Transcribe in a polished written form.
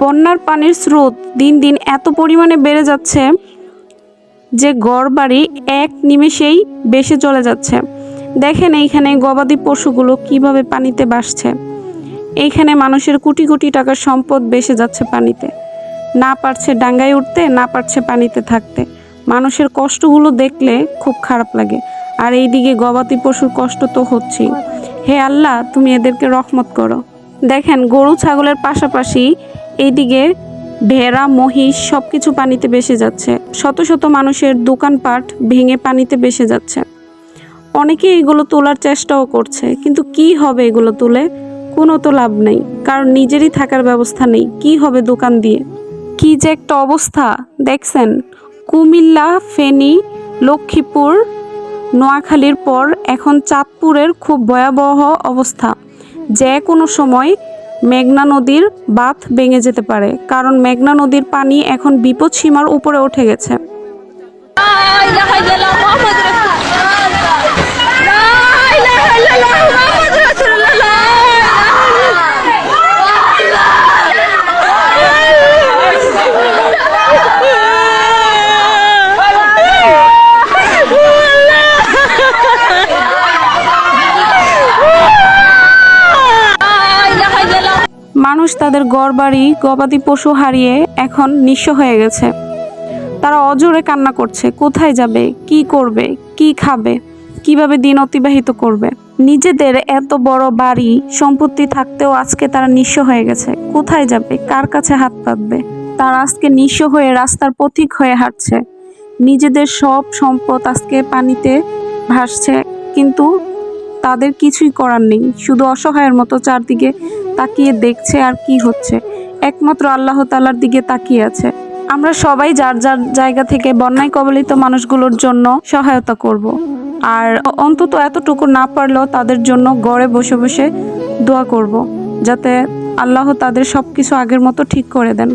বন্যার পানির স্রোত দিন দিন এত পরিমাণে বেড়ে যাচ্ছে যে ঘরবাড়ি এক নিমেষেই ভেসে চলে যাচ্ছে। দেখেন এইখানে গবাদি পশুগুলো কিভাবে পানিতে ভাসছে। এইখানে মানুষের কোটি কোটি টাকার সম্পদ ভেসে যাচ্ছে পানিতে। না পারছে ডাঙ্গায় উঠতে, না পারছে পানিতে থাকতে। মানুষের কষ্টগুলো দেখলে খুব খারাপ লাগে। আর এইদিকে গবাদি পশুর কষ্ট তো হচ্ছেই। হে আল্লাহ, তুমি এদেরকে রহমত করো। দেখেন গরু ছাগলের পাশাপাশি এইদিকে ভেড়া মহিষ সবকিছু পানিতে ভেসে যাচ্ছে। শত শত মানুষের দোকানপাট ভেঙে পানিতে ভেসে যাচ্ছে। অনেকে এগুলো তোলার চেষ্টাও করছে, কিন্তু কি হবে এগুলো তুলে? কোনো তো লাভ নেই, কারণ নিজেরই থাকার ব্যবস্থা নেই। কি হবে দোকান দিয়ে? কি যে একটা অবস্থা দেখছেন। কুমিল্লা, ফেনী, লক্ষ্মীপুর, নোয়াখালীর পর এখন চাঁদপুরের খুব ভয়াবহ অবস্থা। যে কোনো সময় মেঘনা নদীর বাঁধ ভেঙে যেতে পারে, কারণ মেঘনা নদীর পানি এখন বিপদ সীমার উপরে উঠে গেছে। মানুষ তাদের ঘরবাড়ি গবাদি পশু হারিয়ে এখন নিঃস্ব হয়ে গেছে। তারা অজোরে কান্না করছে, কোথায় যাবে, কি করবে, কি খাবে, কিভাবে দিন অতিবাহিত করবে। নিজেদের এত বড় বাড়ি সম্পত্তি থাকতেও আজকে তারা নিঃস্ব হয়ে গেছে। কোথায় যাবে, কার কাছে হাত পাতবে? তারা আজকে নিঃস্ব হয়ে রাস্তার পথিক হয়ে হাঁটছে। নিজেদের সব সম্পদ আজকে পানিতে ভাসছে, কিন্তু তাদের কিছুই করার নেই। শুধু অসহায়ের মতো চারদিকে তাকিয়ে দেখছে আর কি হচ্ছে। একমাত্র আল্লাহ তাআলার দিকে তাকিয়ে আছে। আমরা সবাই যার যার জায়গা থেকে বন্যায় কবলিত মানুষগুলোর জন্য সহায়তা করব। আর অন্তত এতটুকু না পারলেও তাদের জন্য ঘরে বসে বসে দোয়া করব, যাতে আল্লাহ তাদের সব কিছু আগের মতো ঠিক করে দেন।